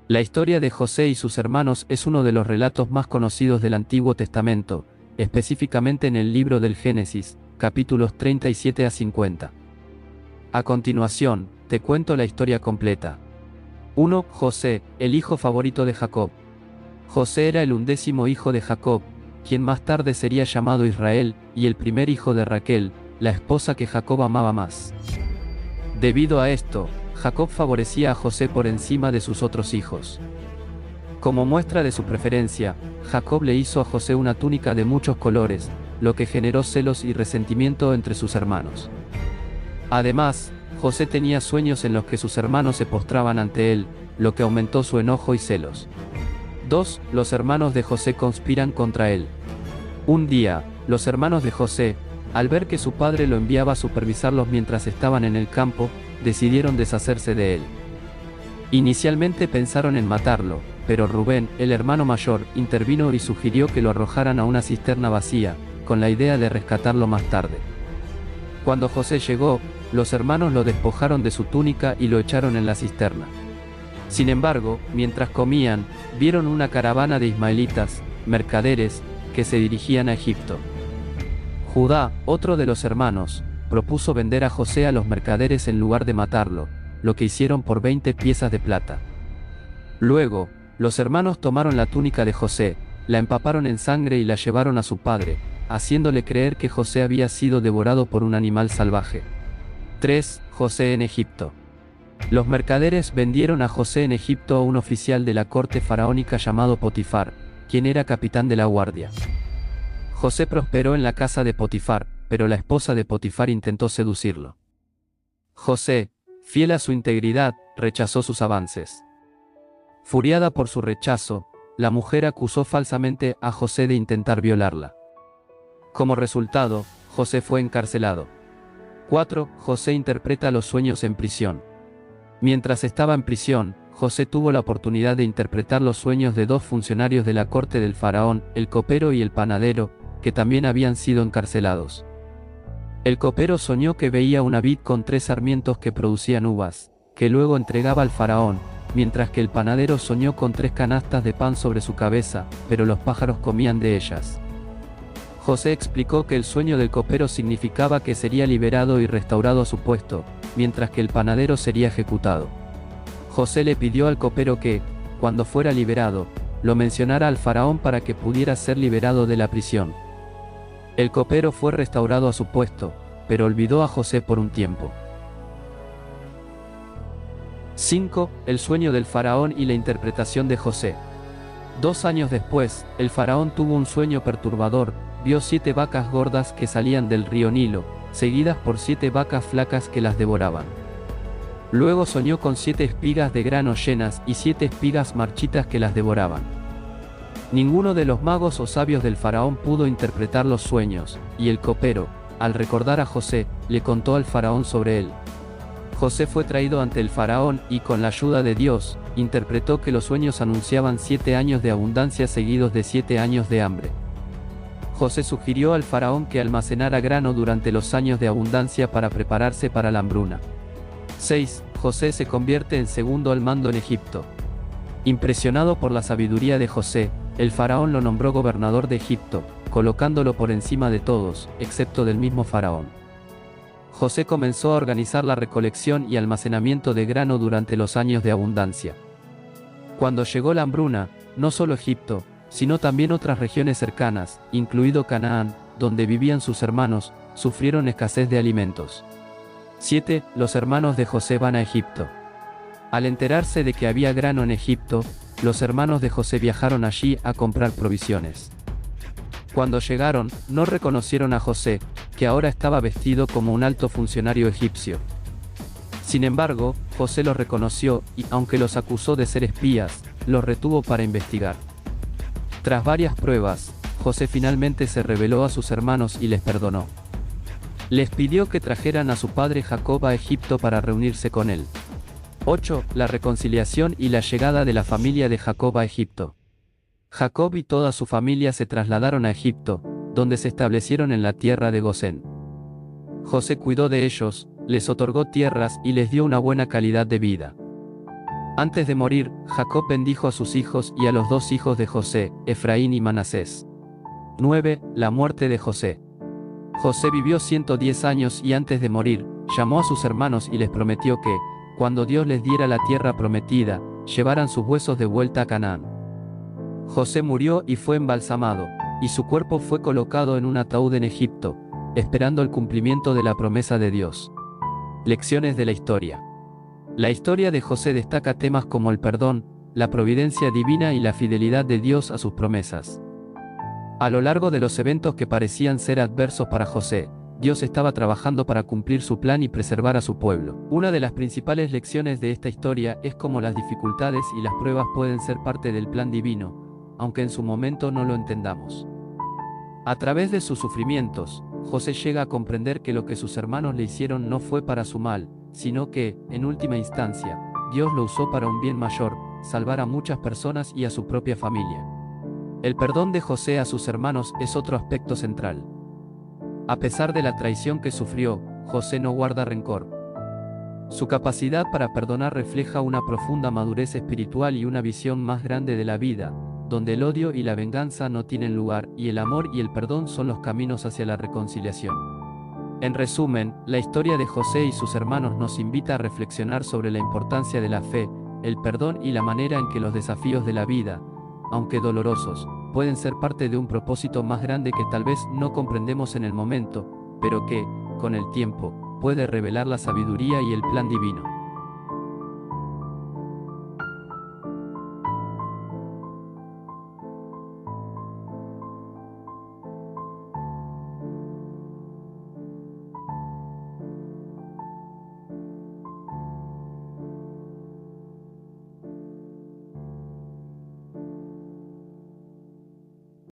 La historia de José y sus hermanos es uno de los relatos más conocidos del Antiguo Testamento, específicamente en el libro del Génesis, capítulos 37 a 50. A continuación, te cuento la historia completa. 1. José, el hijo favorito de Jacob. José era el 11º hijo de Jacob, quien más tarde sería llamado Israel, y el primer hijo de Raquel, la esposa que Jacob amaba más. Debido a esto, Jacob favorecía a José por encima de sus otros hijos. Como muestra de su preferencia, Jacob le hizo a José una túnica de muchos colores, lo que generó celos y resentimiento entre sus hermanos. Además, José tenía sueños en los que sus hermanos se postraban ante él, lo que aumentó su enojo y celos. 2. Los hermanos de José conspiran contra él. Un día, los hermanos de José, al ver que su padre lo enviaba a supervisarlos mientras estaban en el campo, decidieron deshacerse de él. Inicialmente pensaron en matarlo, pero Rubén, el hermano mayor, intervino y sugirió que lo arrojaran a una cisterna vacía, con la idea de rescatarlo más tarde. Cuando José llegó, los hermanos lo despojaron de su túnica y lo echaron en la cisterna. Sin embargo, mientras comían, vieron una caravana de ismaelitas, mercaderes, que se dirigían a Egipto. Judá, otro de los hermanos, propuso vender a José a los mercaderes en lugar de matarlo, lo que hicieron por 20 piezas de plata. Luego, los hermanos tomaron la túnica de José, la empaparon en sangre y la llevaron a su padre, haciéndole creer que José había sido devorado por un animal salvaje. 3. José en Egipto. Los mercaderes vendieron a José en Egipto a un oficial de la corte faraónica llamado Potifar, quien era capitán de la guardia. José prosperó en la casa de Potifar, pero la esposa de Potifar intentó seducirlo. José, fiel a su integridad, rechazó sus avances. Furiada por su rechazo, la mujer acusó falsamente a José de intentar violarla. Como resultado, José fue encarcelado. 4. José interpreta los sueños en prisión. Mientras estaba en prisión, José tuvo la oportunidad de interpretar los sueños de dos funcionarios de la corte del faraón, el copero y el panadero, que también habían sido encarcelados. El copero soñó que veía una vid con 3 sarmientos que producían uvas, que luego entregaba al faraón, mientras que el panadero soñó con 3 canastas de pan sobre su cabeza, pero los pájaros comían de ellas. José explicó que el sueño del copero significaba que sería liberado y restaurado a su puesto, mientras que el panadero sería ejecutado. José le pidió al copero que, cuando fuera liberado, lo mencionara al faraón para que pudiera ser liberado de la prisión. El copero fue restaurado a su puesto, pero olvidó a José por un tiempo. 5. El sueño del faraón y la interpretación de José. 2 años después, el faraón tuvo un sueño perturbador, vio 7 vacas gordas que salían del río Nilo, seguidas por 7 vacas flacas que las devoraban. Luego soñó con 7 espigas de grano llenas y 7 espigas marchitas que las devoraban. Ninguno de los magos o sabios del faraón pudo interpretar los sueños, y el copero, al recordar a José, le contó al faraón sobre él. José fue traído ante el faraón y, con la ayuda de Dios, interpretó que los sueños anunciaban 7 años de abundancia seguidos de 7 años de hambre. José sugirió al faraón que almacenara grano durante los años de abundancia para prepararse para la hambruna. 6. José se convierte en segundo al mando en Egipto. Impresionado por la sabiduría de José, el faraón lo nombró gobernador de Egipto, colocándolo por encima de todos, excepto del mismo faraón. José comenzó a organizar la recolección y almacenamiento de grano durante los años de abundancia. Cuando llegó la hambruna, no solo Egipto, sino también otras regiones cercanas, incluido Canaán, donde vivían sus hermanos, sufrieron escasez de alimentos. 7. Los hermanos de José van a Egipto. Al enterarse de que había grano en Egipto, los hermanos de José viajaron allí a comprar provisiones. Cuando llegaron, no reconocieron a José, que ahora estaba vestido como un alto funcionario egipcio. Sin embargo, José los reconoció y, aunque los acusó de ser espías, los retuvo para investigar. Tras varias pruebas, José finalmente se reveló a sus hermanos y les perdonó. Les pidió que trajeran a su padre Jacob a Egipto para reunirse con él. 8. La reconciliación y la llegada de la familia de Jacob a Egipto. Jacob y toda su familia se trasladaron a Egipto, donde se establecieron en la tierra de Gosén. José cuidó de ellos, les otorgó tierras y les dio una buena calidad de vida. Antes de morir, Jacob bendijo a sus hijos y a los dos hijos de José, Efraín y Manasés. 9. La muerte de José. José vivió 110 años y antes de morir, llamó a sus hermanos y les prometió que, cuando Dios les diera la tierra prometida, llevaran sus huesos de vuelta a Canaán. José murió y fue embalsamado, y su cuerpo fue colocado en un ataúd en Egipto, esperando el cumplimiento de la promesa de Dios. Lecciones de la historia. La historia de José destaca temas como el perdón, la providencia divina y la fidelidad de Dios a sus promesas. A lo largo de los eventos que parecían ser adversos para José, Dios estaba trabajando para cumplir su plan y preservar a su pueblo. Una de las principales lecciones de esta historia es cómo las dificultades y las pruebas pueden ser parte del plan divino, aunque en su momento no lo entendamos. A través de sus sufrimientos, José llega a comprender que lo que sus hermanos le hicieron no fue para su mal, sino que, en última instancia, Dios lo usó para un bien mayor, salvar a muchas personas y a su propia familia. El perdón de José a sus hermanos es otro aspecto central. A pesar de la traición que sufrió, José no guarda rencor. Su capacidad para perdonar refleja una profunda madurez espiritual y una visión más grande de la vida, donde el odio y la venganza no tienen lugar, y el amor y el perdón son los caminos hacia la reconciliación. En resumen, la historia de José y sus hermanos nos invita a reflexionar sobre la importancia de la fe, el perdón y la manera en que los desafíos de la vida, aunque dolorosos, pueden ser parte de un propósito más grande que tal vez no comprendemos en el momento, pero que, con el tiempo, puede revelar la sabiduría y el plan divino.